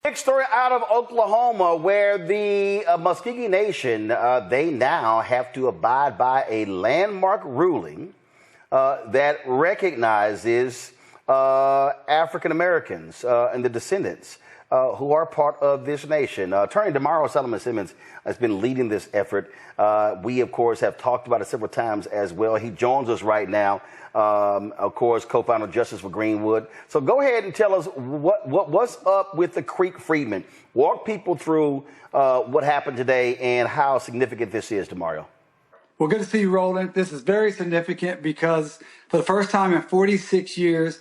Big story out of Oklahoma where the Muscogee Nation, they now have to abide by a landmark ruling that recognizes African Americans and the descendants who are part of this nation. Attorney Damario Solomon-Simmons has been leading this effort. We, of course, have talked about it several times as well. He joins us right now, of course, co-founder of Justice for Greenwood. So go ahead and tell us what's up with the Creek Freedmen. Walk people through what happened today and how significant this is, Damario. Well, good to see you, Roland. This is very significant because for the first time in 46 years,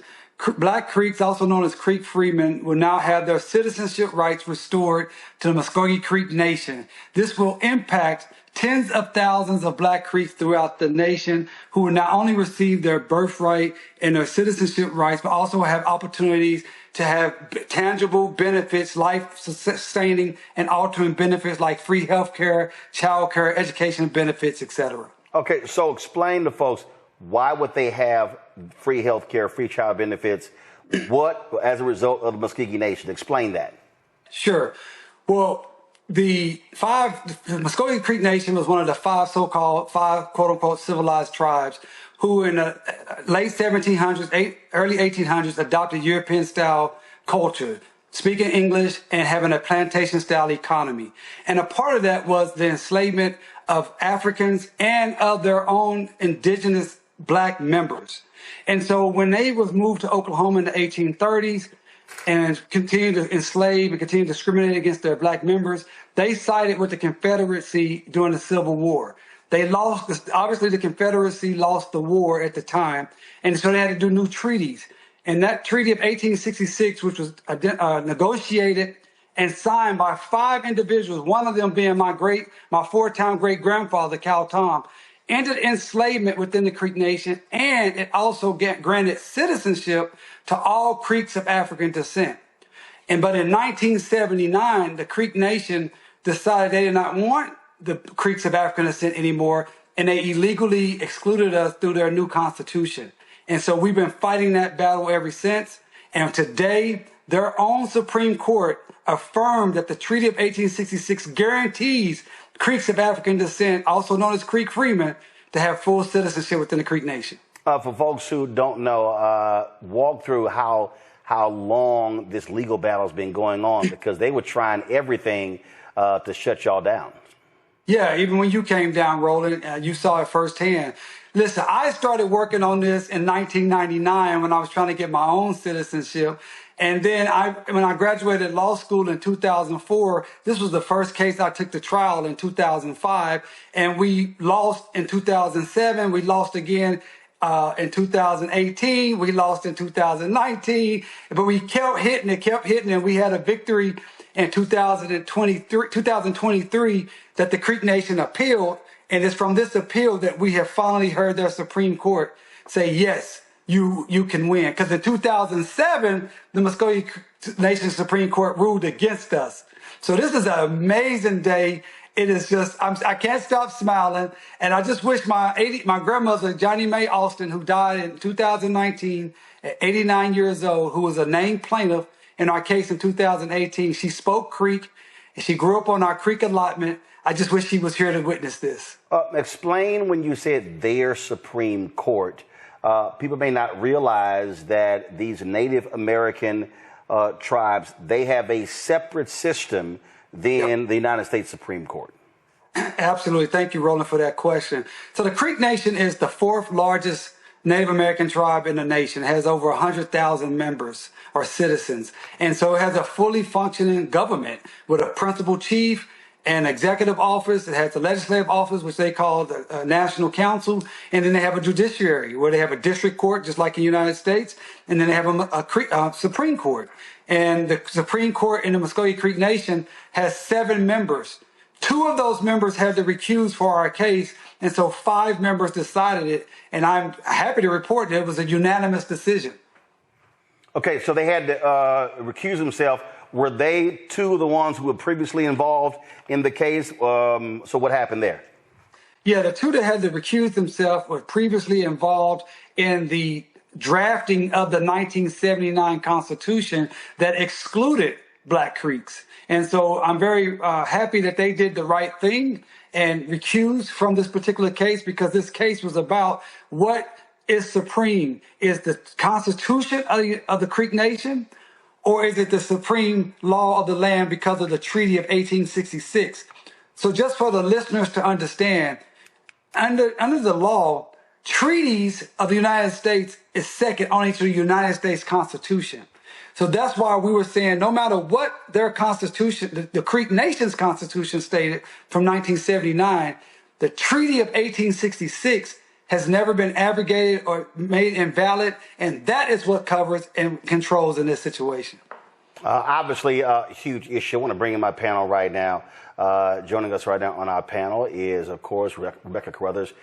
Black Creeks, also known as Creek Freedmen, will now have their citizenship rights restored to the Muscogee Creek Nation. This will impact tens of thousands of Black Creeks throughout the nation who will not only receive their birthright and their citizenship rights, but also have opportunities to have tangible benefits, life-sustaining and altering benefits like free health care, child care, education benefits, etc. Okay, so explain to folks, why would they have free health care, free child benefits? What, as a result of the Muscogee Nation? Explain that. Sure. Well, the Muscogee Creek Nation was one of the five quote-unquote civilized tribes who in the late 1700s, early 1800s adopted European-style culture, speaking English and having a plantation-style economy. And a part of that was the enslavement of Africans and of their own indigenous Black members. And so when they was moved to Oklahoma in the 1830s and continued to enslave and continue to discriminate against their Black members, they sided with the Confederacy during the Civil War. They lost, obviously the Confederacy lost the war at the time, and so they had to do new treaties. And that treaty of 1866, which was negotiated and signed by 5 individuals, one of them being my four-time great-grandfather, Cal Tom, ended enslavement within the Creek Nation, and it also granted citizenship to all Creeks of African descent. But in 1979, the Creek Nation decided they did not want the Creeks of African descent anymore, and they illegally excluded us through their new constitution. And so we've been fighting that battle ever since. And today, their own Supreme Court affirmed that the Treaty of 1866 guarantees Creeks of African descent, also known as Creek Freedmen, to have full citizenship within the Creek Nation. For folks who don't know, walk through how long this legal battle has been going on, because they were trying everything to shut y'all down. Yeah, even when you came down, Roland, you saw it firsthand. Listen, I started working on this in 1999 when I was trying to get my own citizenship. And then when I graduated law school in 2004, this was the first case I took to trial in 2005. And we lost in 2007. We lost again in 2018. We lost in 2019. But we kept hitting it, and we had a victory in 2023 that the Creek Nation appealed. And it's from this appeal that we have finally heard their Supreme Court say, yes, you can win. Because in 2007, the Muscogee Nation Supreme Court ruled against us. So this is an amazing day. It is just, I can't stop smiling. And I just wish my grandmother, Johnny Mae Austin, who died in 2019 at 89 years old, who was a named plaintiff in our case in 2018, she spoke Creek, and she grew up on our Creek allotment. I just wish she was here to witness this. Explain when you said their Supreme Court. People may not realize that these Native American tribes, they have a separate system than the United States Supreme Court. Absolutely. Thank you, Roland, for that question. So the Creek Nation is the 4th largest Native American tribe in the nation. It has over 100,000 members or citizens. And so it has a fully functioning government with a principal chief, an executive office. It has a legislative office, which they call the National Council. And then they have a judiciary where they have a district court, just like in the United States. And then they have a Supreme Court. And the Supreme Court in the Muscogee Creek Nation has 7 members. 2 of those members had to recuse for our case. And so 5 members decided it. And I'm happy to report that it was a unanimous decision. Okay, so they had to recuse themselves. Were they 2 of the ones who were previously involved in the case? So what happened there? Yeah, the 2 that had to recuse themselves were previously involved in the drafting of the 1979 Constitution that excluded Black Creeks. And so I'm very happy that they did the right thing and recused from this particular case, because this case was about what is supreme. Is the Constitution of the Creek Nation, or is it the supreme law of the land because of the Treaty of 1866? So just for the listeners to understand, under the law, treaties of the United States is second only to the United States Constitution. So that's why we were saying no matter what their constitution, the Creek Nation's constitution stated from 1979, the Treaty of 1866 has never been abrogated or made invalid, and that is what covers and controls in this situation. Obviously, a huge issue. I want to bring in my panel right now. Joining us right now on our panel is, of course, Rebecca Carruthers,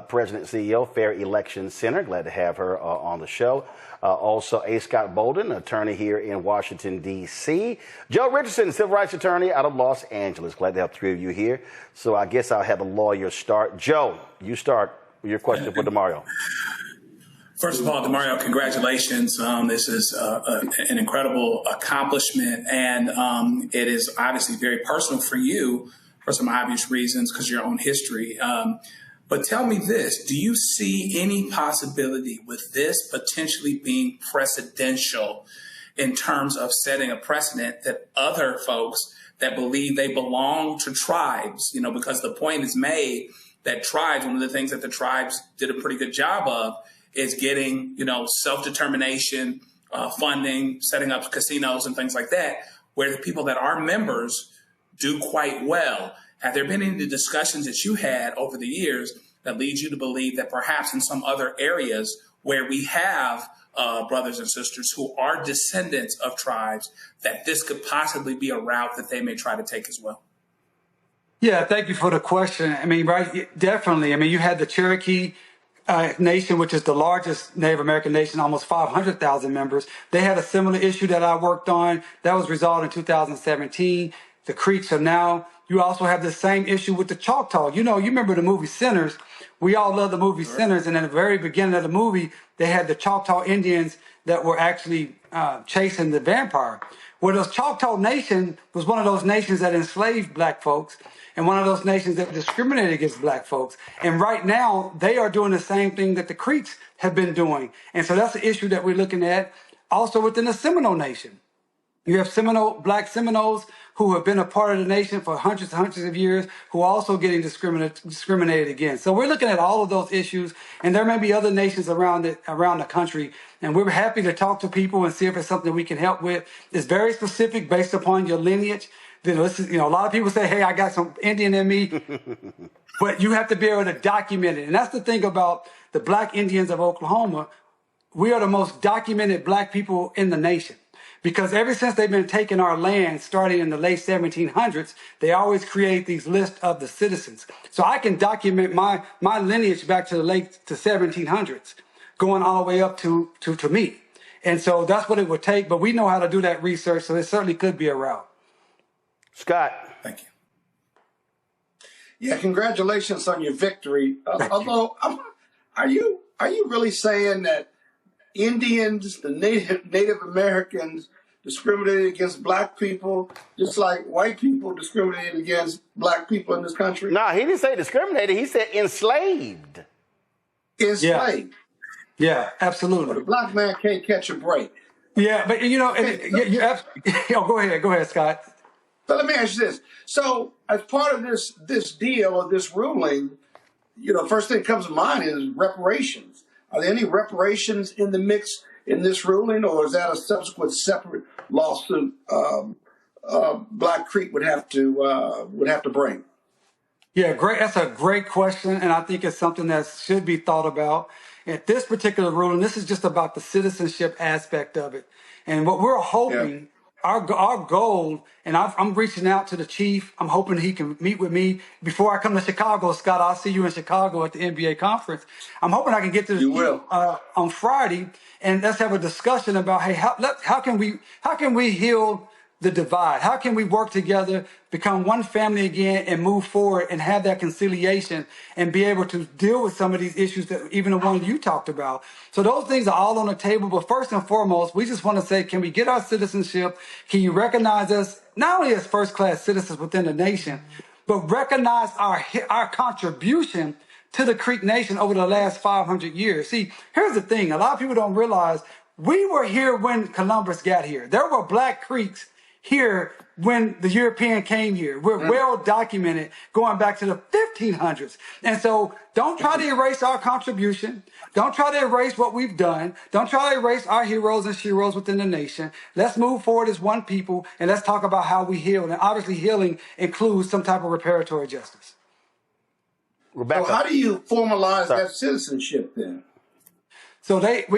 President and CEO, Fair Election Center. Glad to have her on the show. Also, A. Scott Bolden, attorney here in Washington, D.C. Joe Richardson, civil rights attorney out of Los Angeles. Glad to have three of you here. So I guess I'll have the lawyer start. Joe, you start with your question for Demario. First of all, Demario, congratulations. This is an incredible accomplishment, and it is obviously very personal for you for some obvious reasons because of your own history. But tell me this, do you see any possibility with this potentially being precedential in terms of setting a precedent that other folks that believe they belong to tribes, because the point is made that tribes, one of the things that the tribes did a pretty good job of is getting, self-determination, funding, setting up casinos and things like that, where the people that are members do quite well. Have there been any discussions that you had over the years that lead you to believe that perhaps in some other areas where we have brothers and sisters who are descendants of tribes, that this could possibly be a route that they may try to take as well? Yeah, thank you for the question. Right, definitely. You had the Cherokee Nation, which is the largest Native American nation, almost 500,000 members. They had a similar issue that I worked on. That was resolved in 2017. The Creeks are now. You also have the same issue with the Choctaw. You remember the movie Sinners. We all love the movie Sinners. And at the very beginning of the movie, they had the Choctaw Indians that were actually chasing the vampire. Well, the Choctaw Nation was one of those nations that enslaved Black folks and one of those nations that discriminated against Black folks. And right now, they are doing the same thing that the Creeks have been doing. And so that's an issue that we're looking at. Also within the Seminole Nation. You have Black Seminoles who have been a part of the nation for hundreds and hundreds of years, who are also getting discriminated against. So we're looking at all of those issues, and there may be other nations around the country, and we're happy to talk to people and see if it's something we can help with. It's very specific based upon your lineage. A lot of people say, hey, I got some Indian in me, but you have to be able to document it. And that's the thing about the Black Indians of Oklahoma. We are the most documented Black people in the nation. Because ever since they've been taking our land, starting in the late 1700s, they always create these lists of the citizens. So I can document my lineage back to the late 1700s, going all the way up to me. And so that's what it would take. But we know how to do that research, so it certainly could be a route. Scott. Thank you. Yeah, congratulations on your victory. Although, are you really saying that Indians, the Native Americans, discriminated against Black people, just like white people discriminated against Black people in this country? No, he didn't say discriminated. He said enslaved. Enslaved. Yeah, absolutely. But a Black man can't catch a break. Yeah, but go ahead, Scott. So let me ask you this. So as part of this deal or this ruling, first thing that comes to mind is reparations. Are there any reparations in the mix in this ruling, or is that a subsequent separate lawsuit Black Creek would have to bring? Yeah, great. That's a great question, and I think it's something that should be thought about. At this particular ruling, this is just about the citizenship aspect of it, and what we're hoping. Our goal, and I'm reaching out to the chief. I'm hoping he can meet with me before I come to Chicago. Scott, I'll see you in Chicago at the NBA conference. I'm hoping I can get to the chief on Friday, and let's have a discussion about, hey, how can we heal the divide? How can we work together, become one family again, and move forward and have that conciliation and be able to deal with some of these issues that even the one you talked about? So those things are all on the table. But first and foremost, we just want to say, can we get our citizenship? Can you recognize us not only as first-class citizens within the nation, but recognize our contribution to the Creek Nation over the last 500 years? See, here's the thing. A lot of people don't realize we were here when Columbus got here. There were Black Creeks here when the European came here. We're well documented going back to the 1500s. And so don't try to erase our contribution. Don't try to erase what we've done. Don't try to erase our heroes and sheroes within the nation. Let's move forward as one people, and let's talk about how we heal. And obviously healing includes some type of reparatory justice. Rebecca. So how do you formalize that citizenship then? So like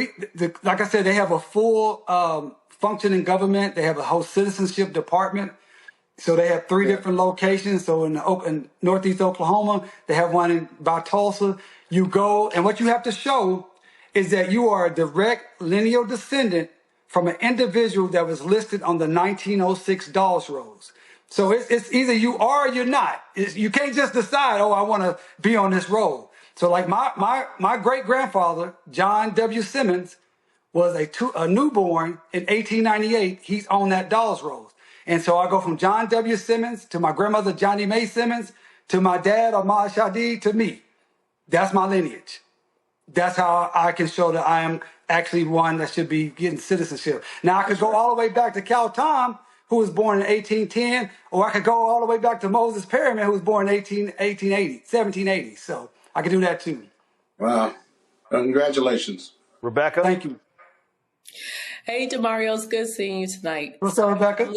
I said, they have a full functioning government. They have a whole citizenship department. So they have 3 different locations. So in Northeast Oklahoma, they have one by Tulsa. You go, and what you have to show is that you are a direct lineal descendant from an individual that was listed on the 1906 Dawes Rolls. So it's either you are or you're not. You can't just decide, oh, I want to be on this roll. So like my great-grandfather, John W. Simmons, was a newborn in 1898. He's on that Dawes Rolls. And so I go from John W. Simmons to my grandmother, Johnny Mae Simmons, to my dad, Ahmad Shadi, to me. That's my lineage. That's how I can show that I am actually one that should be getting citizenship. Now, I could go all the way back to Cal Tom, who was born in 1810, or I could go all the way back to Moses Perryman, who was born in 1780. So I can do that too. Wow. Congratulations. Rebecca. Thank you. Hey, Demario, it's good seeing you tonight. What's up, Rebecca?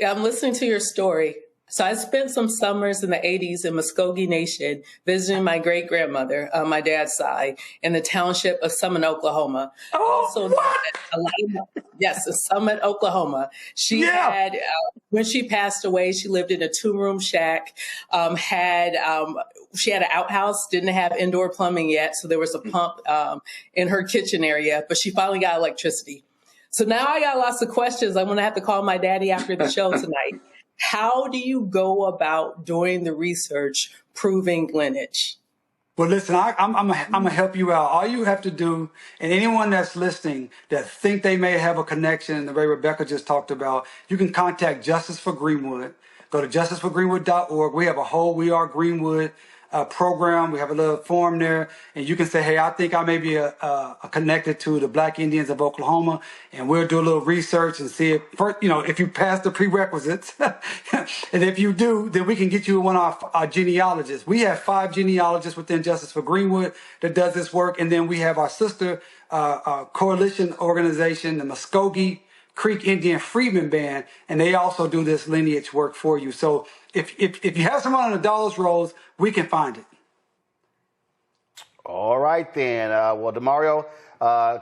I'm listening to your story. So I spent some summers in the 80s in Muscogee Nation visiting my great-grandmother on my dad's side in the township of Summit, Oklahoma. Yes, Summit, Oklahoma. She had, when she passed away, she lived in a 2-room shack, she had an outhouse, didn't have indoor plumbing yet, so there was a pump in her kitchen area, but she finally got electricity. So now I got lots of questions. I'm going to have to call my daddy after the show tonight. How do you go about doing the research proving lineage? Well, listen, I'm going to help you out. All you have to do, and anyone that's listening that think they may have a connection, the way Rebecca just talked about, you can contact Justice for Greenwood. Go to justiceforgreenwood.org. We have a whole We Are Greenwood program. We have a little form there, and you can say, hey, I think I may be connected to the Black Indians of Oklahoma, and we'll do a little research and see if you pass the prerequisites. And if you do, then we can get you one of our genealogists. We have 5 genealogists within Justice for Greenwood that does this work, and then we have our sister coalition organization, the Muscogee Creek Indian Freedmen Band, and they also do this lineage work for you. So if you have someone on the Dawes Rolls, we can find it. All right, then. Well, Demario,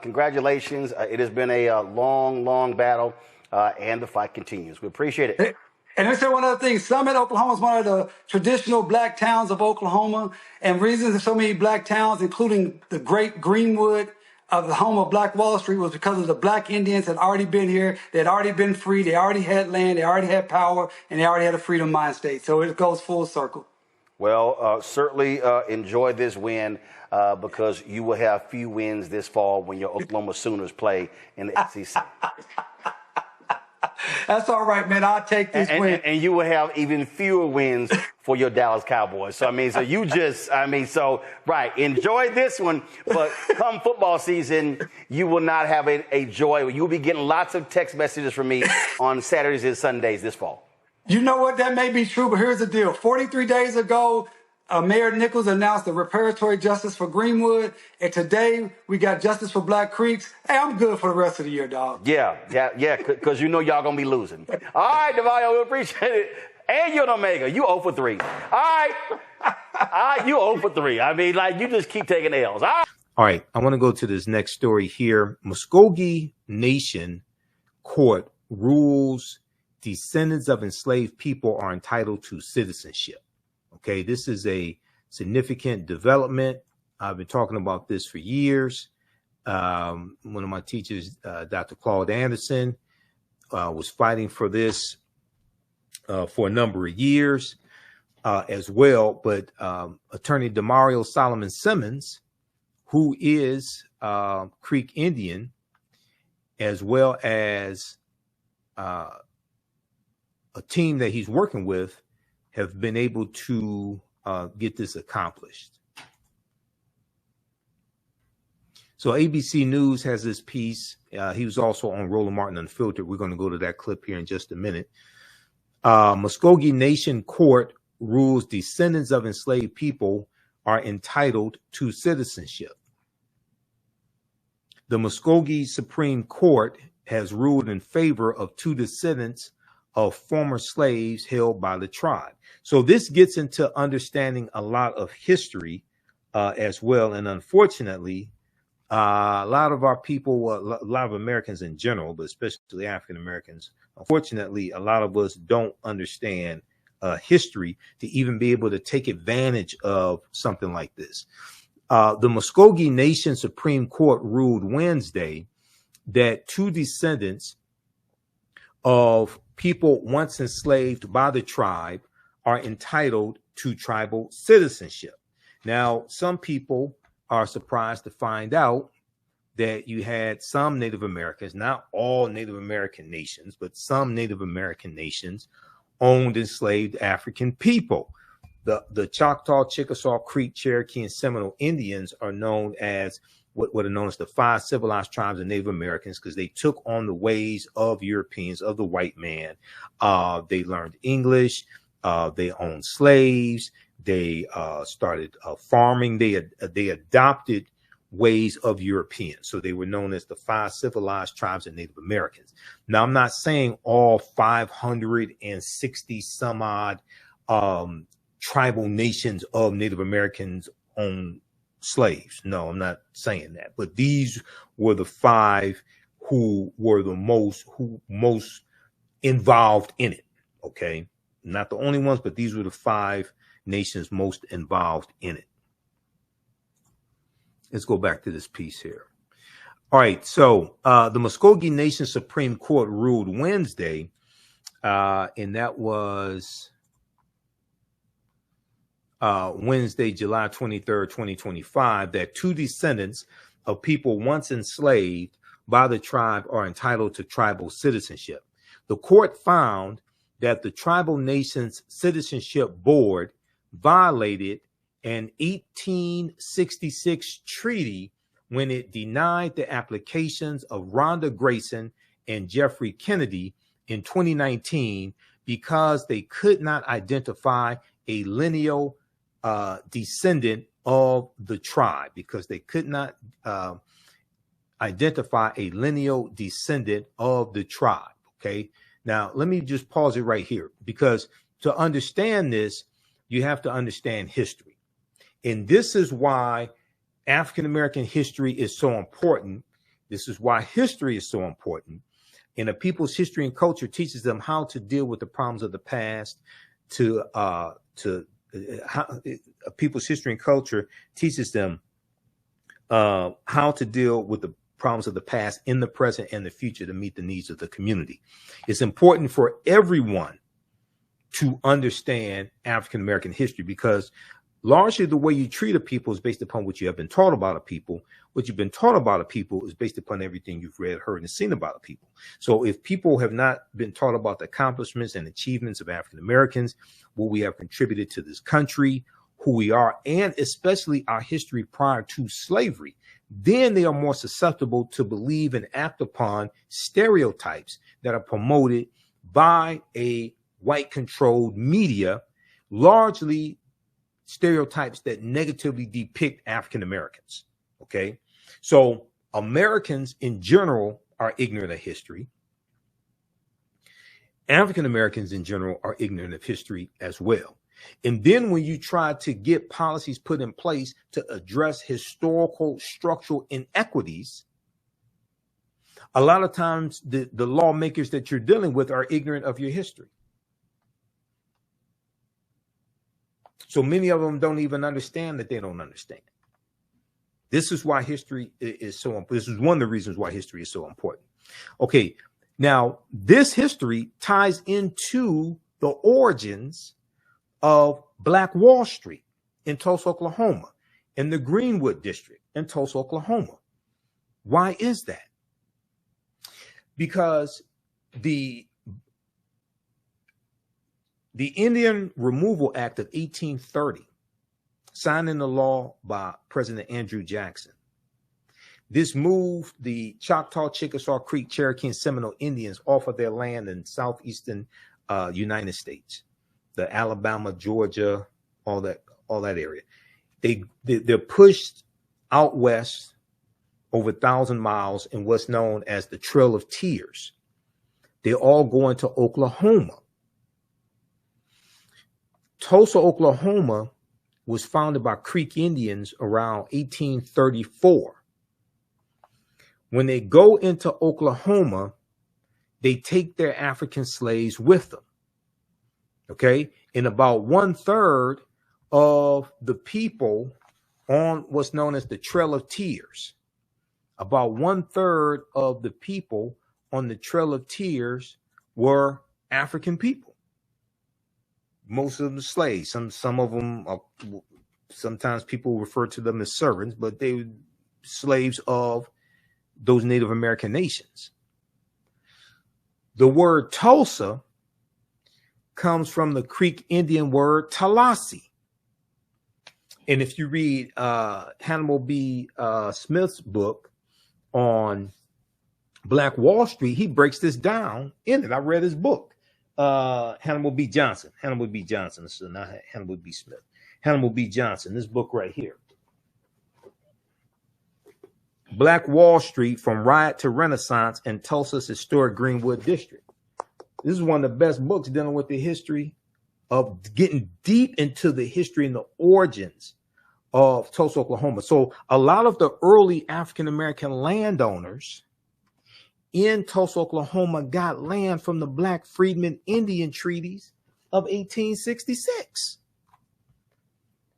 congratulations. It has been a long battle, and the fight continues. We appreciate it. And let's say one other thing. Summit, Oklahoma is one of the traditional Black towns of Oklahoma, and reasons there's so many Black towns, including the great Greenwood, of the home of Black Wall Street, was because of the Black Indians had already been here. They had already been free. They already had land. They already had power, and they already had a freedom mind state. So it goes full circle. Well, certainly enjoy this win because you will have few wins this fall when your Oklahoma Sooners play in the SEC. That's all right, man. I'll take this win. And you will have even fewer wins for your Dallas Cowboys. So, right, enjoy this one. But come football season, you will not have a joy. You'll be getting lots of text messages from me on Saturdays and Sundays this fall. You know what? That may be true, but here's the deal. 43 days ago, Mayor Nichols announced the reparatory justice for Greenwood, and today we got justice for Black Creeks. Hey, I'm good for the rest of the year, dog. Yeah, because you know y'all going to be losing. All right, Demario, we appreciate it. And you're an Omega. You 0 for 3. All right, you 0 for 3. I mean, like, you just keep taking L's. All right, I want to go to this next story here. Muscogee Nation Court rules descendants of enslaved people are entitled to citizenship. Okay, this is a significant development. I've been talking about this for years. One of my teachers, Dr. Claude Anderson, was fighting for this for a number of years as well. But Attorney Demario Solomon Simmons, who is Creek Indian, as well as a team that he's working with, have been able to get this accomplished. So ABC News has this piece. He was also on Roland Martin Unfiltered. We're going to go to that clip here in just a minute. Muscogee Nation Court rules descendants of enslaved people are entitled to citizenship. The Muscogee Supreme Court has ruled in favor of 2 descendants of former slaves held by the tribe. So this gets into understanding a lot of history as well. And unfortunately, a lot of our people, a lot of Americans in general, but especially African Americans, unfortunately, a lot of us don't understand history to even be able to take advantage of something like this. The Muscogee Nation Supreme Court ruled Wednesday that 2 descendants of people once enslaved by the tribe are entitled to tribal citizenship. Now, some people are surprised to find out that you had some Native Americans, not all Native American nations, but some Native American nations owned enslaved African people. The Choctaw, Chickasaw, Creek, Cherokee, and Seminole Indians are known as what are known as the 5 civilized tribes of Native Americans, because they took on the ways of Europeans, of the white man. They learned English. They owned slaves. They started farming. They adopted ways of Europeans. So they were known as the 5 civilized tribes of Native Americans. Now, I'm not saying all 560 some odd tribal nations of Native Americans own slaves. No, I'm not saying that. But these were the 5 who were the most involved in it. Okay, not the only ones, but these were the 5 nations most involved in it. Let's go back to this piece here. All right, so the Muscogee Nation Supreme Court ruled Wednesday, and that was Wednesday, July 23rd, 2025, that 2 descendants of people once enslaved by the tribe are entitled to tribal citizenship. The court found that the tribal nation's citizenship board violated an 1866 treaty when it denied the applications of Rhonda Grayson and Jeffrey Kennedy in 2019 because they could not identify a lineal descendant of the tribe, because they could not identify a lineal descendant of the tribe. Okay. Now, let me just pause it right here, because to understand this, you have to understand history. And this is why African-American history is so important. This is why history is so important. And a people's history and culture teaches them how to deal with the problems of the past. How a people's history and culture teaches them how to deal with the problems of the past in the present and the future to meet the needs of the community. It's important for everyone to understand African-American history, because largely the way you treat a people is based upon what you have been taught about a people. What you've been taught about a people is based upon everything you've read, heard, and seen about a people. So if people have not been taught about the accomplishments and achievements of African Americans, what we have contributed to this country, who we are, and especially our history prior to slavery, then they are more susceptible to believe and act upon stereotypes that are promoted by a white-controlled media, largely stereotypes that negatively depict African Americans. Okay, so Americans in general are ignorant of history. African Americans in general are ignorant of history as well. And then when you try to get policies put in place to address historical structural inequities, a lot of times the lawmakers that you're dealing with are ignorant of your history. So many of them don't even understand that they don't understand. This is why history is so important. This is one of the reasons why history is so important. Okay, Now, this history ties into the origins of Black Wall Street in Tulsa, Oklahoma, in the Greenwood district in Tulsa, Oklahoma. Why is that? Because the Indian Removal Act of 1830, signed into law by President Andrew Jackson, this moved the Choctaw, Chickasaw, Creek, Cherokee, and Seminole Indians off of their land in southeastern United States, the Alabama, Georgia, all that area. They're pushed out west over 1,000 miles in what's known as the Trail of Tears. They all go into Oklahoma. Tulsa, Oklahoma was founded by Creek Indians around 1834. When they go into Oklahoma, they take their African slaves with them. Okay. And about 1/3 of the people on what's known as the Trail of Tears, about 1/3 of the people on the Trail of Tears were African people. Most of them slaves. Some of them are, sometimes people refer to them as servants, but they were slaves of those Native American nations. The word Tulsa comes from the Creek Indian word Tallahassee. And if you read Hannibal B. Smith's book on Black Wall Street, he breaks this down in it. I read his book, Hannibal B. Johnson. This is not Hannibal B. Smith. Hannibal B. Johnson, this book right here. Black Wall Street from Riot to Renaissance in Tulsa's historic Greenwood district. This is one of the best books dealing with the history of getting deep into the history and the origins of Tulsa, Oklahoma. So a lot of the early African-American landowners in Tulsa, Oklahoma got land from the Black Freedmen Indian Treaties of 1866.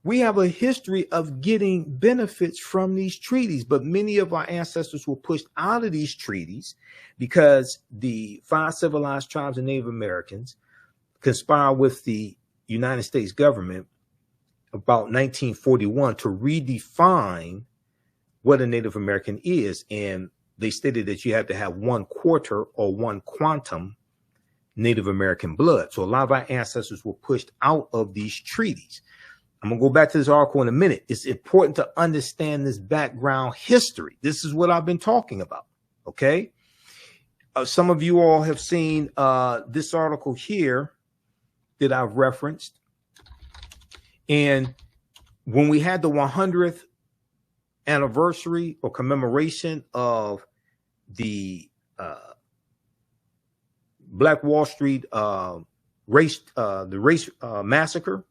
We have a history of getting benefits from these treaties, but many of our ancestors were pushed out of these treaties because the 5 civilized tribes of Native Americans conspired with the United States government about 1941 to redefine what a Native American is. And they stated that you have to have 1/4 or 1 quantum Native American blood. So a lot of our ancestors were pushed out of these treaties. I'm going to go back to this article in a minute. It's important to understand this background history. This is what I've been talking about. Okay. Some of you all have seen this article here that I've referenced. And when we had the 100th anniversary or commemoration of the Black Wall Street race massacre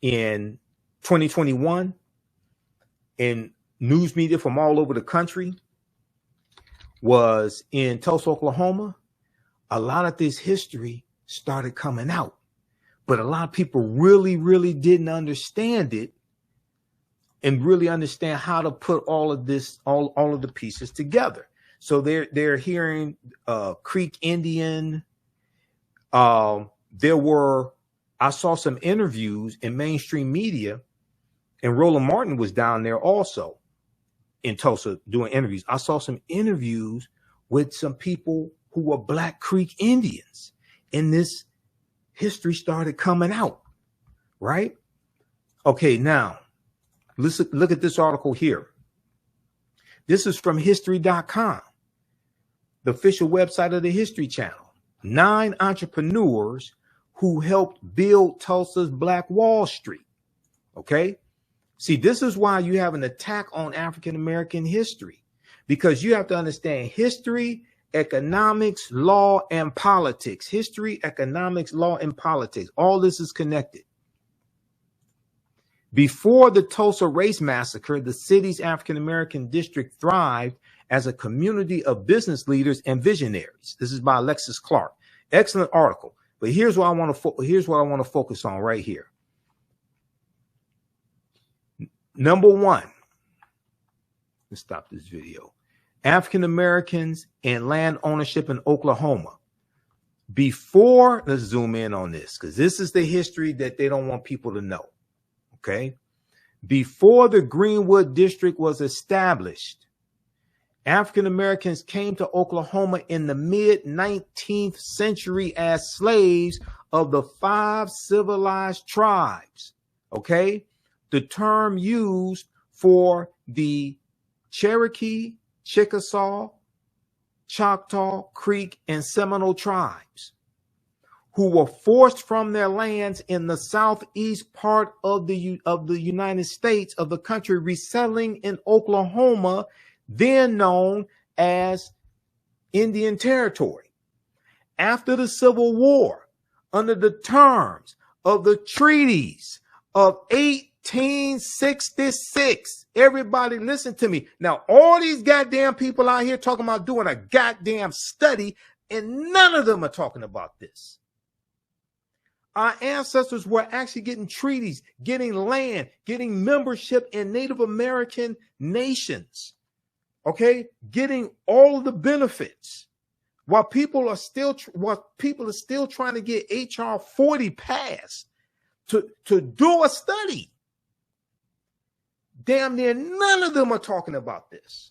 in 2021, and news media from all over the country was in Tulsa, Oklahoma, a lot of this history started coming out, but a lot of people really didn't understand it and really understand how to put all of this, all of the pieces together. So they're hearing Creek Indian. I saw some interviews in mainstream media, and Roland Martin was down there also in Tulsa doing interviews. I saw some interviews with some people who were Black Creek Indians, and this history started coming out, right? Okay, now let's look at this article here. This is from history.com, the official website of the History Channel. 9 entrepreneurs who helped build Tulsa's Black Wall Street. Okay. See, this is why you have an attack on African-American history, because you have to understand history, economics, law, and politics. History, economics, law, and politics. All this is connected. Before the Tulsa Race Massacre, the city's African-American district thrived as a community of business leaders and visionaries. This is by Alexis Clark. Excellent article. But here's what I want to focus on right here. Number one, let's stop this video. African Americans and land ownership in Oklahoma. Before, let's zoom in on this because this is the history that they don't want people to know. Okay. Before the Greenwood District was established, African Americans came to Oklahoma in the mid 19th century as slaves of the 5 civilized tribes. Okay. The term used for the Cherokee, Chickasaw, Choctaw, Creek, and Seminole tribes who were forced from their lands in the southeast part of the United States of the country, resettling in Oklahoma, then known as Indian Territory. After the Civil War, under the terms of the treaties of 1866, everybody listen to me. Now, all these goddamn people out here talking about doing a goddamn study, and none of them are talking about this. Our ancestors were actually getting treaties, getting land, getting membership in Native American nations, okay, getting all of the benefits. While people are still trying to get HR 40 passed to do a study. Damn near none of them are talking about this.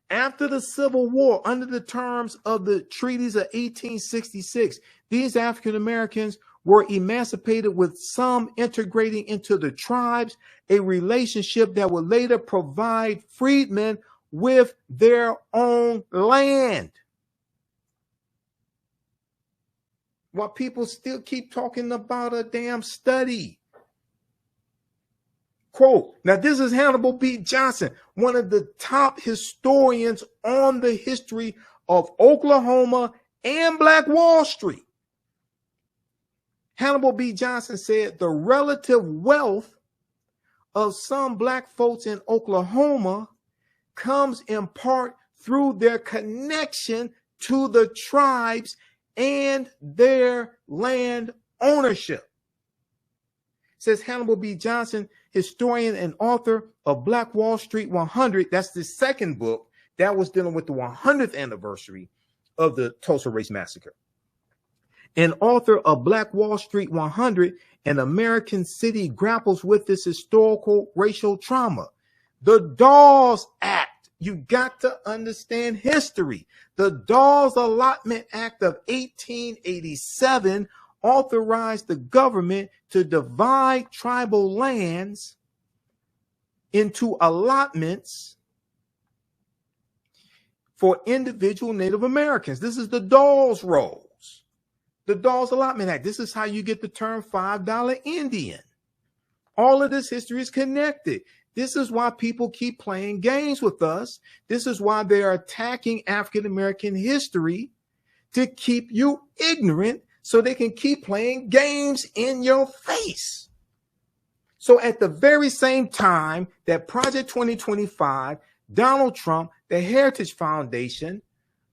After the Civil War, under the terms of the treaties of 1866, these African Americans were emancipated, with some integrating into the tribes, a relationship that would later provide freedmen with their own land. While people still keep talking about a damn study. Quote, now this is Hannibal B. Johnson, one of the top historians on the history of Oklahoma and Black Wall Street. Hannibal B. Johnson said the relative wealth of some Black folks in Oklahoma comes in part through their connection to the tribes and their land ownership. Says Hannibal B. Johnson, historian and author of Black Wall Street 100. That's the second book that was dealing with the 100th anniversary of the Tulsa Race Massacre. And author of Black Wall Street 100, An American City Grapples with This Historical Racial Trauma. The Dawes Act. You got to understand history. The Dawes Allotment Act of 1887 authorized the government to divide tribal lands into allotments for individual Native Americans. This is the Dawes Rolls, the Dawes Allotment Act. This is how you get the term $5 Indian. All of this history is connected. This is why people keep playing games with us. This is why they are attacking African American history, to keep you ignorant so they can keep playing games in your face. So at the very same time that Project 2025, Donald Trump, the Heritage Foundation,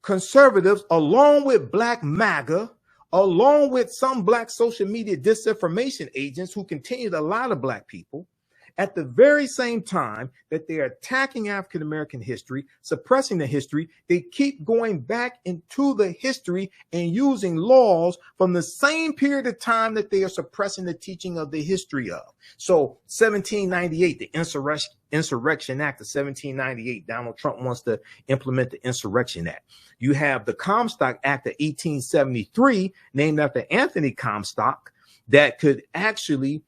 conservatives, along with Black MAGA, along with some Black social media disinformation agents who continue to lie to Black people, at the very same time that they're attacking African American history, suppressing the history, they keep going back into the history and using laws from the same period of time that they are suppressing the teaching of the history of. So 1798, the Insurrection Act of 1798, Donald Trump wants to implement the Insurrection Act. You have the Comstock Act of 1873, named after Anthony Comstock, that could actually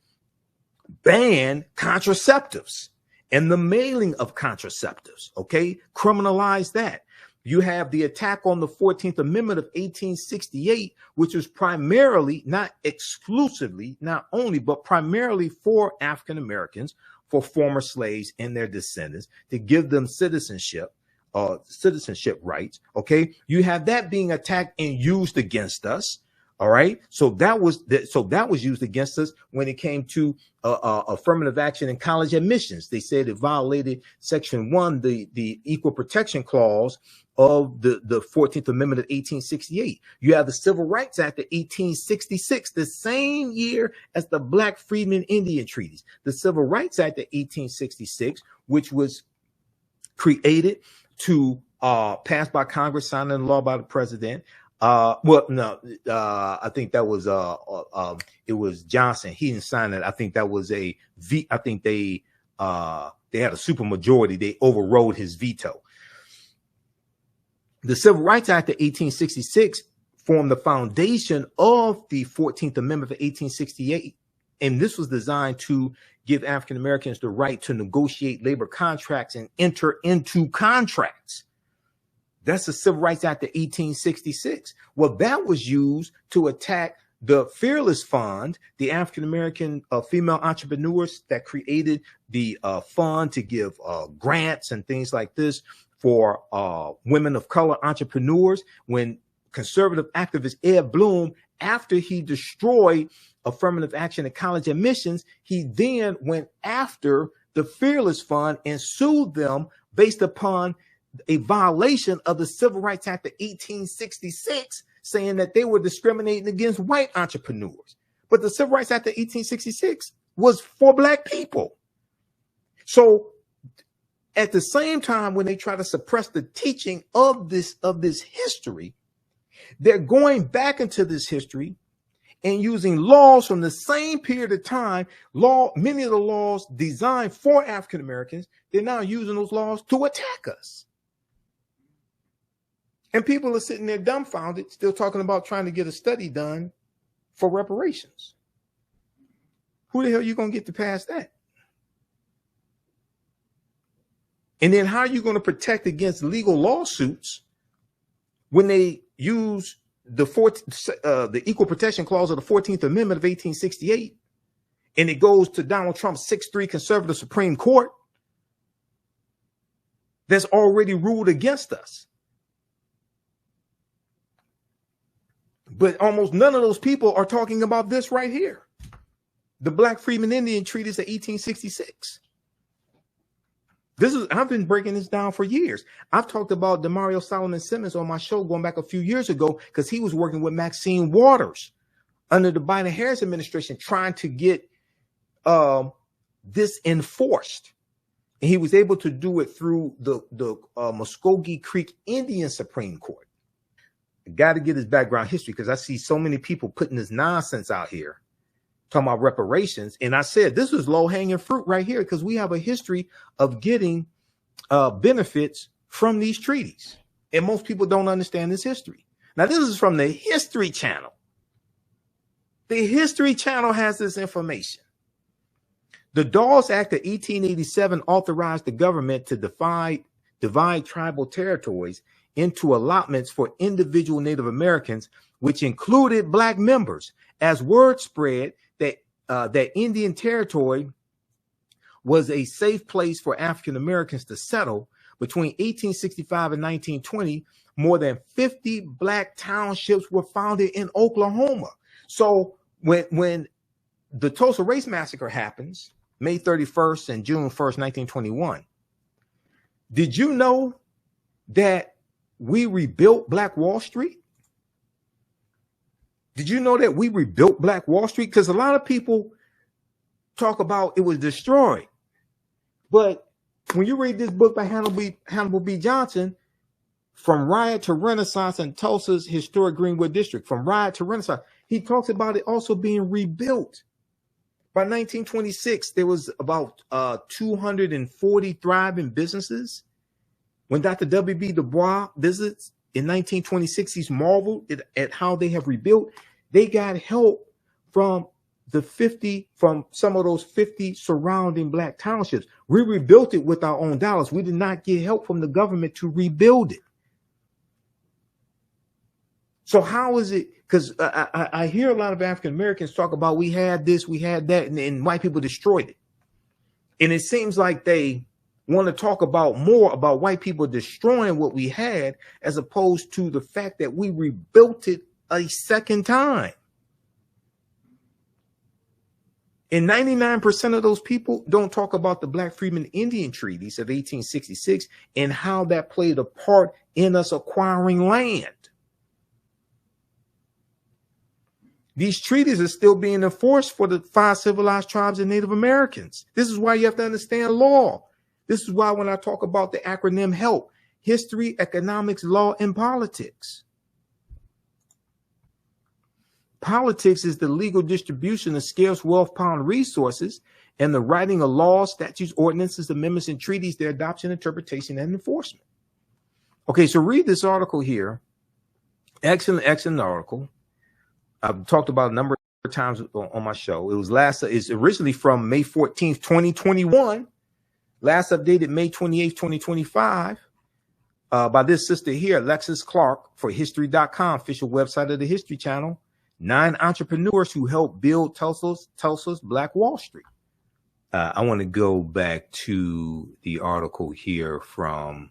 ban contraceptives and the mailing of contraceptives, okay? Criminalize that. You have the attack on the 14th Amendment of 1868, which was primarily, not exclusively, not only, but primarily for African Americans, for former slaves and their descendants, to give them citizenship rights, okay? You have that being attacked and used against us. All right. So that was used against us when it came to affirmative action in college admissions. They said it violated Section 1, the Equal Protection Clause of the 14th Amendment of 1868. You have the Civil Rights Act of 1866, the same year as the Black Freedmen Indian Treaties. The Civil Rights Act of 1866, which was created to passed by Congress, signed into law by the president. I think that was it was Johnson. He didn't sign it. I think that was I think they had a super majority. They overrode his veto. The Civil Rights Act of 1866 formed the foundation of the 14th Amendment of 1868. And this was designed to give African Americans the right to negotiate labor contracts and enter into contracts. That's the Civil Rights Act of 1866. Well, that was used to attack the Fearless Fund, the African American female entrepreneurs that created the fund to give grants and things like this for women of color entrepreneurs. When conservative activist Ed Bloom, after he destroyed affirmative action at college admissions, he then went after the Fearless Fund and sued them based upon a violation of the Civil Rights Act of 1866, saying that they were discriminating against white entrepreneurs. But the Civil Rights Act of 1866 was for Black people. So at the same time, when they try to suppress the teaching of this history, they're going back into this history and using laws from the same period of time, many of the laws designed for African Americans, they're now using those laws to attack us. And people are sitting there dumbfounded, still talking about trying to get a study done for reparations. Who the hell are you going to get to pass that? And then how are you going to protect against legal lawsuits when they use the Equal Protection Clause of the 14th Amendment of 1868, and it goes to Donald Trump's 6-3 conservative Supreme Court that's already ruled against us? But almost none of those people are talking about this right here. The Black Freedmen Indian Treaties of 1866. I've been breaking this down for years. I've talked about Demario Solomon Simmons on my show going back a few years ago because he was working with Maxine Waters under the Biden-Harris administration trying to get this enforced. And he was able to do it through the Muscogee Creek Indian Supreme Court. I got to get his background history because I see so many people putting this nonsense out here talking about reparations. And I said, this is low hanging fruit right here because we have a history of getting benefits from these treaties. And most people don't understand this history. Now, this is from the History Channel. The History Channel has this information. The Dawes Act of 1887 authorized the government to divide tribal territories into allotments for individual Native Americans, which included Black members, as word spread that Indian Territory was a safe place for African Americans to settle. Between 1865 and 1920, more than 50 Black townships were founded in Oklahoma. So when the Tulsa Race Massacre happens, May 31st and June 1st, 1921, did you know that we rebuilt Black Wall Street? Did you know that we rebuilt Black Wall Street? Because a lot of people talk about it was destroyed. But when you read this book by Hannibal B. Johnson, From Riot to Renaissance in Tulsa's Historic Greenwood District, From Riot to Renaissance, he talks about it also being rebuilt. By 1926, there was about 240 thriving businesses. When Dr. W.B. Du Bois visits in 1926, he's marveled at how they have rebuilt. They got help from some of those 50 surrounding Black townships. We rebuilt it with our own dollars. We did not get help from the government to rebuild it. So how is it? Because I hear a lot of African Americans talk about we had this, we had that, and white people destroyed it. And it seems like they want to talk about more about white people destroying what we had as opposed to the fact that we rebuilt it a second time. And 99% of those people don't talk about the Black Freedmen Indian Treaties of 1866 and how that played a part in us acquiring land. These treaties are still being enforced for the 5 civilized tribes and Native Americans. This is why you have to understand law. This is why when I talk about the acronym HELP, history, economics, law, and politics. Politics is the legal distribution of scarce wealth, power, and resources, and the writing of laws, statutes, ordinances, amendments, and treaties, their adoption, interpretation, and enforcement. Okay, so read this article here. Excellent article. I've talked about a number of times on my show. It's originally from May 14th, 2021. Last updated May 28th, 2025. By this sister here, Alexis Clark, for History.com, official website of the History Channel. 9 entrepreneurs who helped build Tulsa's Black Wall Street. I want to go back to the article here from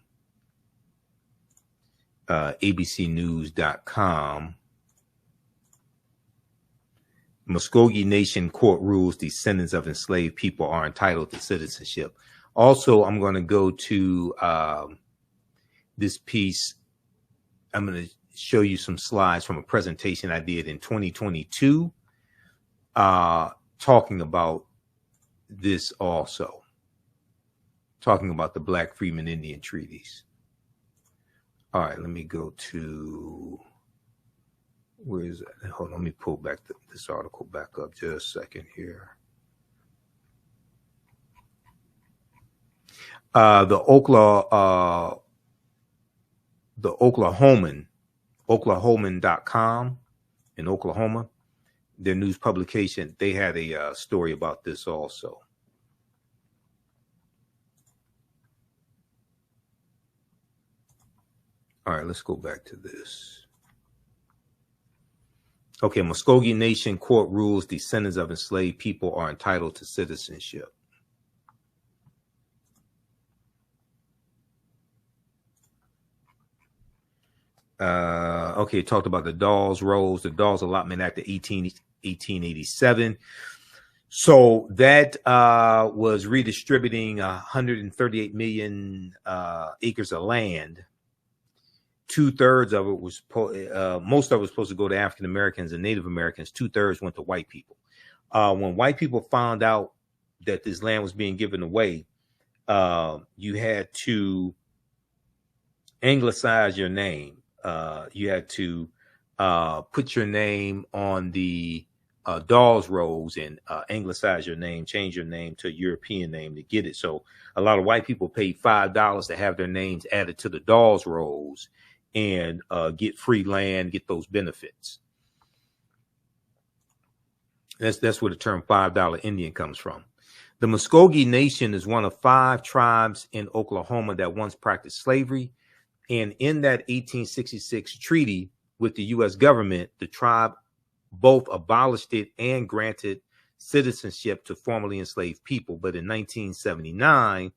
abcnews.com. Muscogee Nation court rules descendants of enslaved people are entitled to citizenship. Also, I'm going to go to this piece. I'm going to show you some slides from a presentation I did in 2022, talking about this also, talking about the Black Freedmen Indian Treaties. All right, let me go to, where is that? Hold on, let me pull back this article back up just a second here. The Oklahoman.com in Oklahoma, their news publication, they had a story about this also. All right, let's go back to this. Okay, Muscogee Nation court rules descendants of enslaved people are entitled to citizenship. Okay, talked about the Dawes Rolls, the Dawes Allotment Act of 1887. So that was redistributing 138 million acres of land. 2/3 of it was, most of it was supposed to go to African Americans and Native Americans. 2/3 went to white people. When white people found out that this land was being given away, you had to anglicize your name. You had to put your name on the Dawes Rolls and anglicize your name, change your name to a European name to get it. So a lot of white people paid $5 to have their names added to the Dawes Rolls and get free land, get those benefits. That's where the term $5 Indian comes from. The Muscogee Nation is one of 5 tribes in Oklahoma that once practiced slavery. And in that 1866 treaty with the U.S. government, the tribe both abolished it and granted citizenship to formerly enslaved people. But in 1979,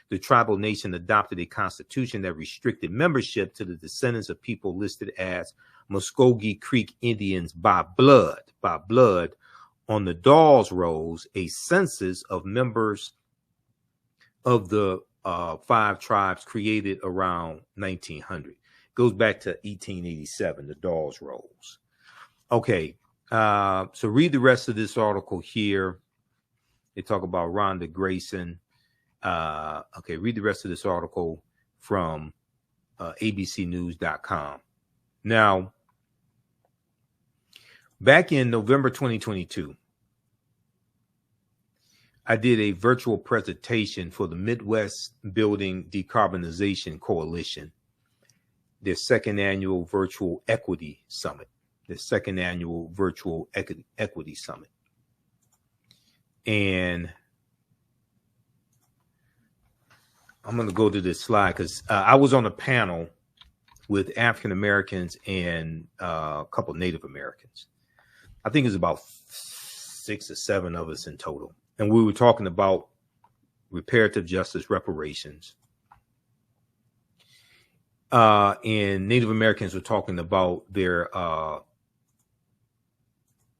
the tribal nation adopted a constitution that restricted membership to the descendants of people listed as Muscogee Creek Indians by blood. On the Dawes Rolls, a census of members of the 5 tribes created around 1900. Goes back to 1887, the Dawes Rolls. Okay, so read the rest of this article here. They talk about Rhonda Grayson. Okay, read the rest of this article from abcnews.com. Now, back in November 2022, I did a virtual presentation for the Midwest Building Decarbonization Coalition, their 2nd annual virtual equity summit, And I'm going to go to this slide because I was on a panel with African Americans and a couple of Native Americans. I think it's about 6 or 7 of us in total. And we were talking about reparative justice, reparations. And Native Americans were talking about their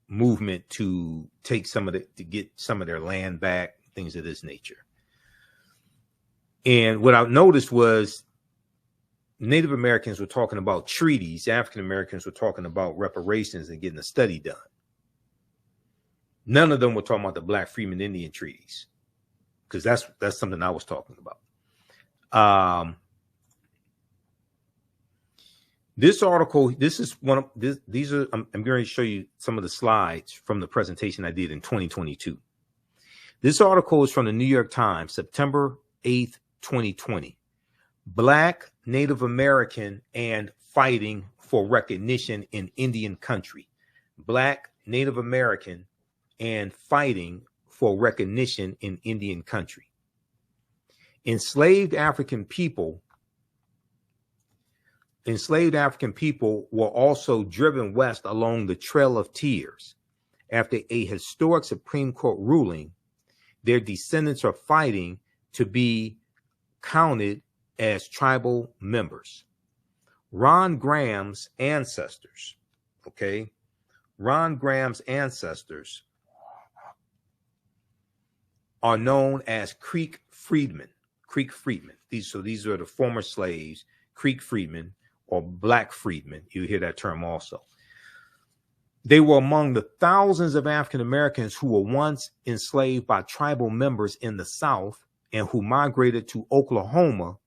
movement to take to get some of their land back, things of this nature. And what I noticed was Native Americans were talking about treaties. African Americans were talking about reparations and getting a study done. None of them were talking about the Black Freedmen Indian Treaties, because that's something I was talking about. This article, this is one of these are. I'm going to show you some of the slides from the presentation I did in 2022. This article is from the New York Times, September 8th, 2020. Black, Native American, and fighting for recognition in Indian country. Black, Native American, and fighting for recognition in Indian country. Enslaved African people were also driven west along the Trail of Tears. After a historic Supreme Court ruling, their descendants are fighting to be counted as tribal members. Ron Graham's ancestors, Ron Graham's ancestors are known as Creek Freedmen. Creek Freedmen. These are the former slaves, Creek Freedmen, or Black Freedmen. You hear that term also. They were among the thousands of African Americans who were once enslaved by tribal members in the South and who migrated to Oklahoma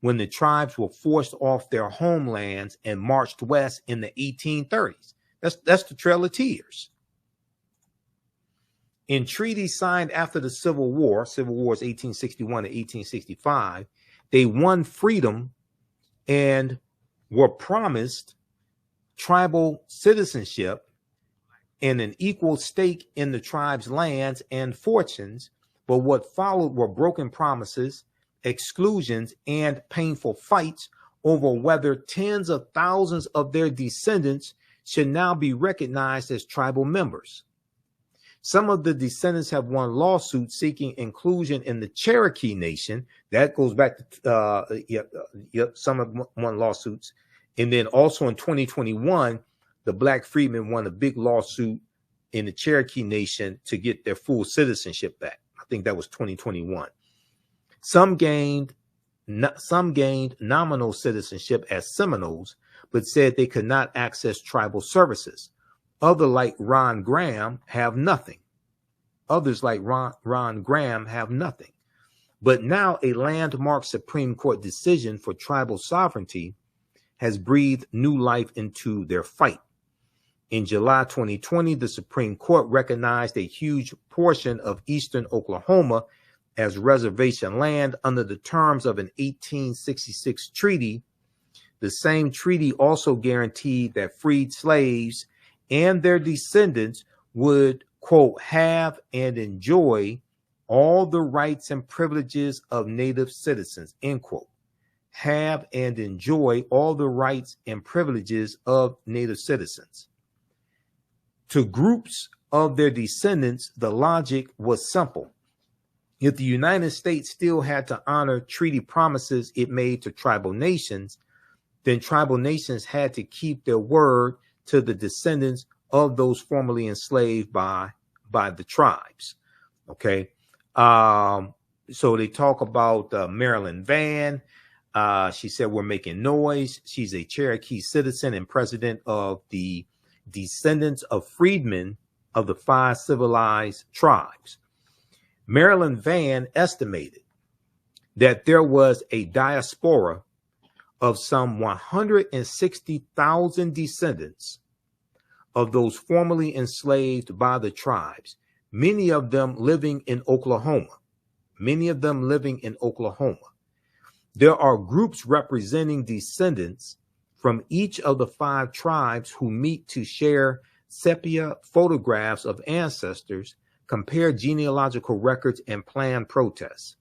when the tribes were forced off their homelands and marched west in the 1830s. That's the Trail of Tears. In treaties signed after the Civil War is 1861 to 1865, they won freedom and were promised tribal citizenship and an equal stake in the tribe's lands and fortunes. But what followed were broken promises, exclusions, and painful fights over whether tens of thousands of their descendants should now be recognized as tribal members. Some of the descendants have won lawsuits seeking inclusion in the Cherokee Nation. That goes back to some have won lawsuits. And then also in 2021, the Black Freedmen won a big lawsuit in the Cherokee Nation to get their full citizenship back. I think that was 2021. Some gained nominal citizenship as Seminoles, but said they could not access tribal services. Others, like Ron Graham, have nothing. But now a landmark Supreme Court decision for tribal sovereignty has breathed new life into their fight. In July 2020, the Supreme Court recognized a huge portion of eastern Oklahoma as reservation land under the terms of an 1866 treaty. The same treaty also guaranteed that freed slaves and their descendants would, quote, have and enjoy all the rights and privileges of native citizens, end quote. Have and enjoy all the rights and privileges of native citizens. To groups of their descendants, the logic was simple. If the United States still had to honor treaty promises it made to tribal nations, then tribal nations had to keep their word to the descendants of those formerly enslaved by the tribes. So they talk about Marilyn Vann. She said, we're making noise. She's a Cherokee citizen and president of the Descendants of Freedmen of the 5 civilized tribes. Marilyn Vann estimated that there was a diaspora of some 160,000 descendants of those formerly enslaved by the tribes, many of them living in Oklahoma. There are groups representing descendants from each of the 5 tribes who meet to share sepia photographs of ancestors, compare genealogical records, and plan protests.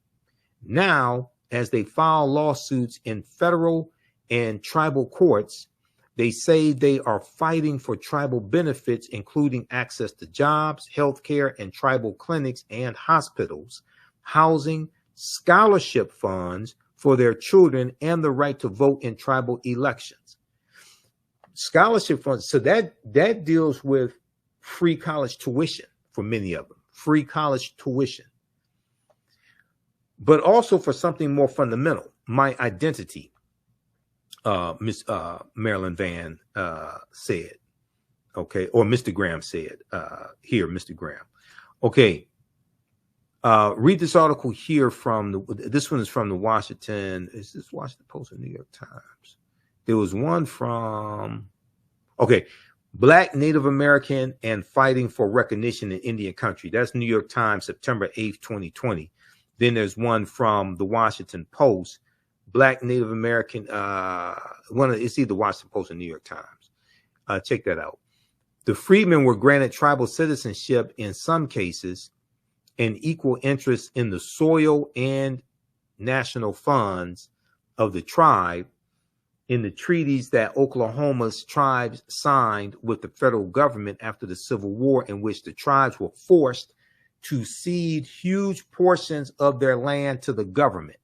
Now, as they file lawsuits in federal and tribal courts, they say they are fighting for tribal benefits, including access to jobs, health care, and tribal clinics and hospitals, housing, scholarship funds for their children, and the right to vote in tribal elections. Scholarship funds, so that deals with free college tuition for many of them, free college tuition. But also for something more fundamental, my identity. Miss Marilyn Van said. Okay, or Mr. Graham said here, Mr. Graham. Okay, read this article here from this one is from the Washington. Is this Washington Post or New York Times? There was one from, okay, Black Native American and Fighting for Recognition in Indian Country. That's New York Times, September 8th, 2020. Then there's one from the Washington Post, Black Native American, it's either Washington Post or New York Times. Check that out. The freedmen were granted tribal citizenship in some cases and equal interest in the soil and national funds of the tribe in the treaties that Oklahoma's tribes signed with the federal government after the Civil War, in which the tribes were forced to cede huge portions of their land to the government.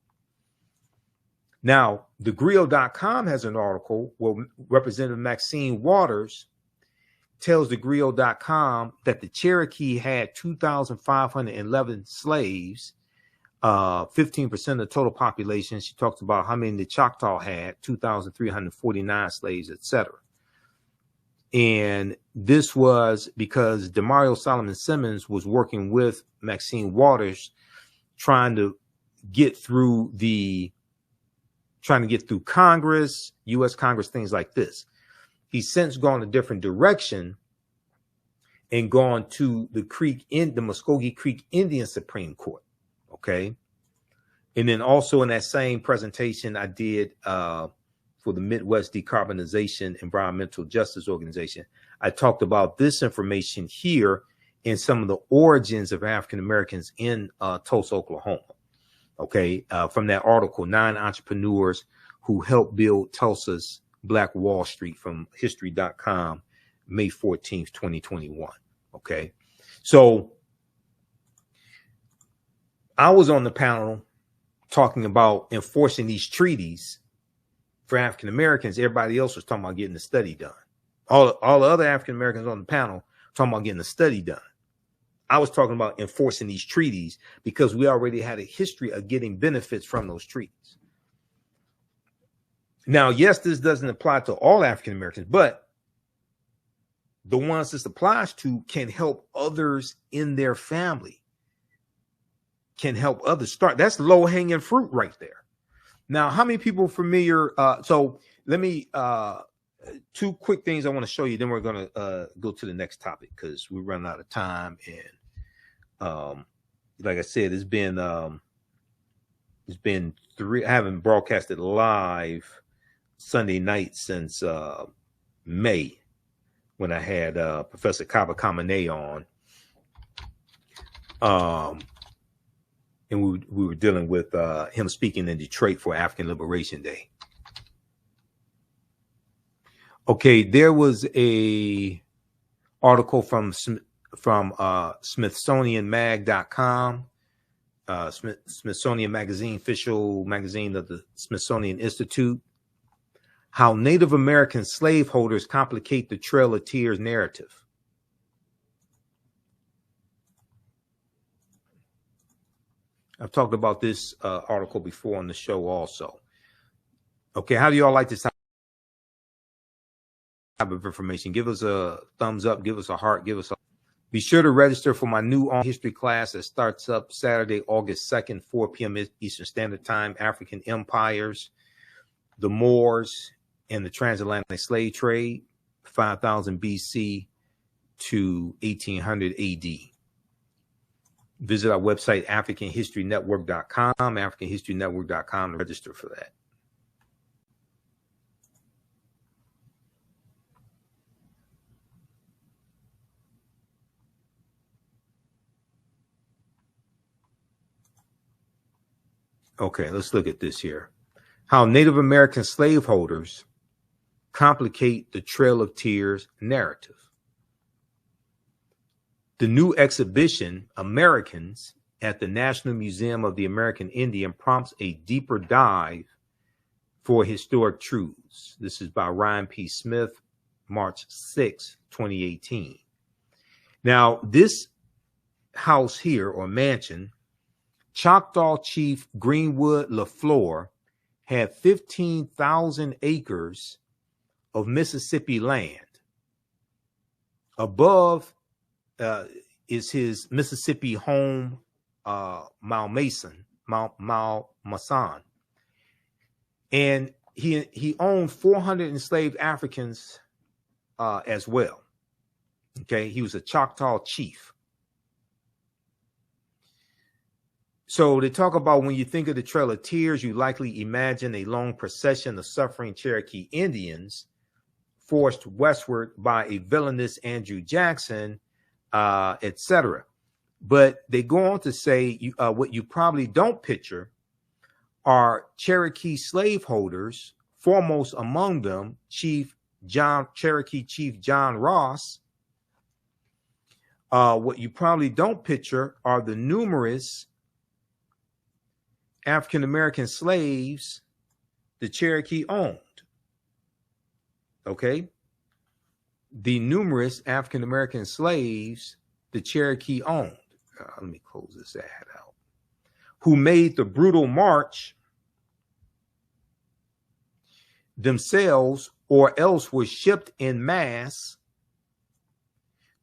Now, thegrio.com has an article where Representative Maxine Waters tells thegrio.com that the Cherokee had 2,511 slaves, 15% of the total population. She talks about how many the Choctaw had, 2,349 slaves, etc. And this was because Demario Solomon Simmons was working with Maxine Waters, trying to get through Congress, U.S. Congress, things like this. He's since gone a different direction and gone to the Muscogee Creek Indian Supreme Court. Okay. And then also in that same presentation I did for the Midwest Decarbonization Environmental Justice Organization, I talked about this information here and some of the origins of African Americans in Tulsa, Oklahoma. Okay. From that article, 9 entrepreneurs who helped build Tulsa's Black Wall Street, from history.com, May 14th, 2021. Okay. So I was on the panel talking about enforcing these treaties for African Americans. Everybody else was talking about getting the study done. All the other African Americans on the panel talking about getting the study done. I was talking about enforcing these treaties because we already had a history of getting benefits from those treaties. Now, yes, this doesn't apply to all African Americans, but the ones this applies to can help others in their family, can help others start. That's low hanging fruit right there. Now, how many people are familiar? So let me, 2 quick things I want to show you. Then we're going to go to the next topic because we're running out of time. And like I said, it's been 3, I haven't broadcasted live Sunday night since May, when I had Professor Kaba Kamene on. And we were dealing with him speaking in Detroit for African Liberation Day. Okay, there was a article from SmithsonianMag.com, Smithsonian Magazine, official magazine of the Smithsonian Institute. How Native American slaveholders complicate the Trail of Tears narrative. I've talked about this article before on the show also. Okay, how do y'all like this type of information? Give us a thumbs up, give us a heart, give us a... Be sure to register for my new history class that starts up Saturday, August 2nd, 4 p.m. Eastern Standard Time. African Empires, the Moors, and the transatlantic slave trade, 5000 BC to 1800 AD. Visit our website, AfricanHistoryNetwork.com, AfricanHistoryNetwork.com, to register for that. Okay, let's look at this here. How Native American slaveholders complicate the Trail of Tears narrative. The new exhibition, Americans, at the National Museum of the American Indian prompts a deeper dive for historic truths. This is by Ryan P. Smith, March 6, 2018. Now, this house here, or mansion, Choctaw Chief Greenwood LaFleur had 15,000 acres of Mississippi land. Above is his Mississippi home, Malmaison, and he owned 400 enslaved Africans as well. Okay, he was a Choctaw chief. So they talk about when you think of the Trail of Tears, you likely imagine a long procession of suffering Cherokee Indians forced westward by a villainous Andrew Jackson, etc. But they go on to say what you probably don't picture are Cherokee slaveholders, foremost among them Cherokee Chief John Ross. What you probably don't picture are the numerous African-American slaves the Cherokee owned. Okay? The numerous African-American slaves the Cherokee owned. Let me close this ad out. Who made the brutal march themselves or else were shipped en masse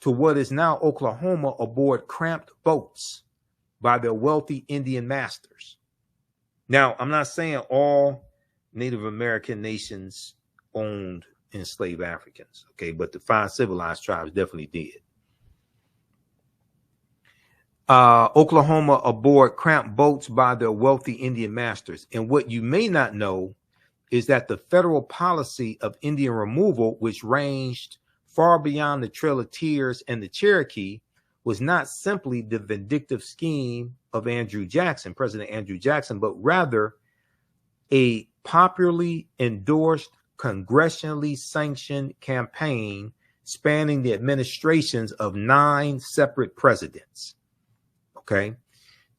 to what is now Oklahoma aboard cramped boats by their wealthy Indian masters. Now, I'm not saying all Native American nations owned enslaved Africans, okay, but the 5 civilized tribes definitely did. Oklahoma aboard cramped boats by their wealthy Indian masters. And what you may not know is that the federal policy of Indian removal, which ranged far beyond the Trail of Tears and the Cherokee, was not simply the vindictive scheme of Andrew Jackson, President Andrew Jackson, but rather a popularly endorsed, congressionally sanctioned campaign spanning the administrations of 9 separate presidents. Okay,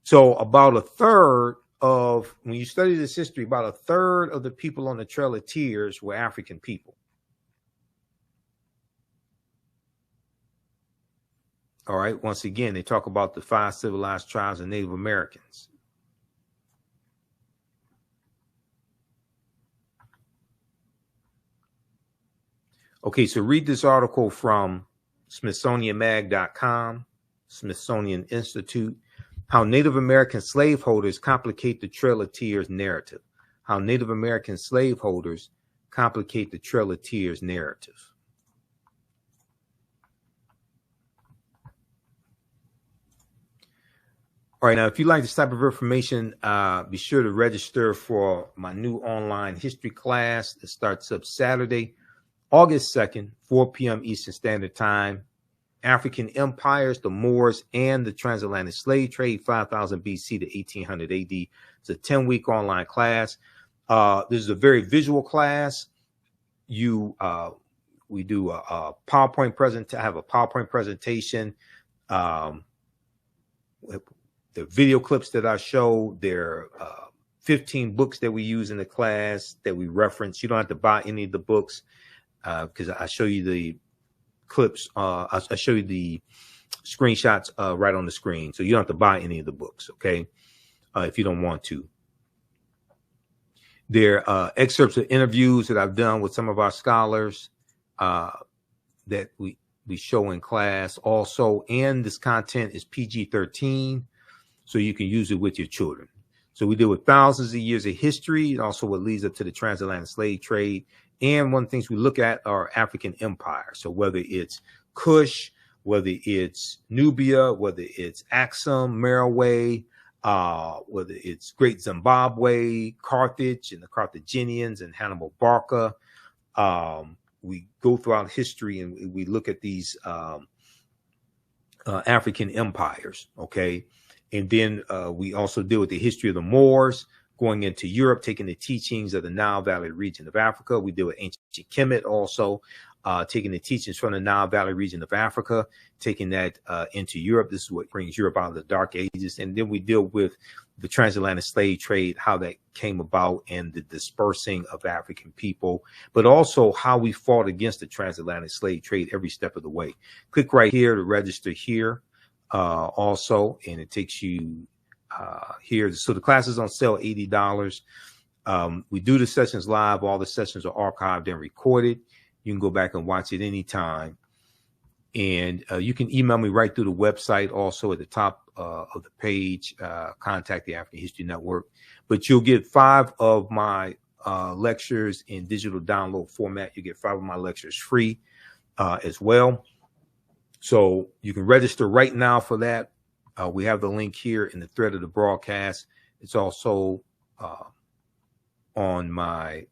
so about a third of, when you study this history, about a third of the people on the Trail of Tears were African people. All right, once again, they talk about the 5 civilized tribes of Native Americans. Okay, so read this article from SmithsonianMag.com, Smithsonian Institute, How Native American Slaveholders Complicate the Trail of Tears Narrative. How Native American Slaveholders Complicate the Trail of Tears Narrative. All right, now, if you like this type of information, be sure to register for my new online history class that starts up Saturday, August 2nd, 4 p.m. Eastern Standard Time. African Empires, the Moors, and the Transatlantic Slave Trade, 5000 BC to 1800 AD. It's a 10-week online class. This is a very visual class. We do a PowerPoint presentation. I have a PowerPoint presentation. The video clips that I show, there are 15 books that we use in the class that we reference. You don't have to buy any of the books because I show you the clips. I show you the screenshots right on the screen. So you don't have to buy any of the books, okay? If you don't want to. There are excerpts of interviews that I've done with some of our scholars that we show in class also. And this content is PG-13, so you can use it with your children. So we deal with thousands of years of history, and also what leads up to the transatlantic slave trade. And one of the things we look at are African empires. So whether it's Kush, whether it's Nubia, whether it's Axum, Merowe, whether it's Great Zimbabwe, Carthage, and the Carthaginians, and Hannibal Barca. We go throughout history and we look at these African empires, okay? And then we also deal with the history of the Moors, going into Europe, taking the teachings of the Nile Valley region of Africa. We deal with ancient Kemet also, taking the teachings from the Nile Valley region of Africa, taking that into Europe. This is what brings Europe out of the Dark Ages. And then we deal with the transatlantic slave trade, how that came about, and the dispersing of African people, but also how we fought against the transatlantic slave trade every step of the way. Click right here to register here also, and it takes you here. So the class is on sale, $80. We do the sessions live. All the sessions are archived and recorded. You can go back and watch it anytime. And you can email me right through the website. Also at the top of the page, contact the African History Network. But you'll get 5 of my lectures in digital download format. You get 5 of my lectures free as well. So you can register right now for that. We have the link here in the thread of the broadcast. It's also on my,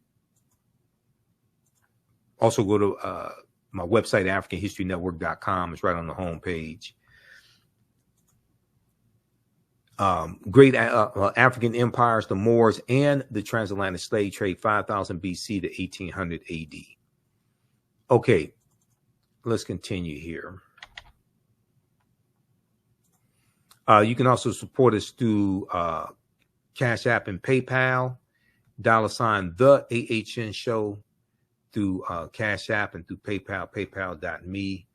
also go to my website, AfricanHistoryNetwork.com. It's right on the home page. Great African empires, the Moors, and the transatlantic slave trade, 5000 BC to 1800 AD. Okay, let's continue here. You can also support us through Cash App and PayPal, $ the AHN show through Cash App and through PayPal, paypal.me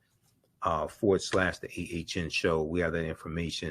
/ the AHN show. We have that information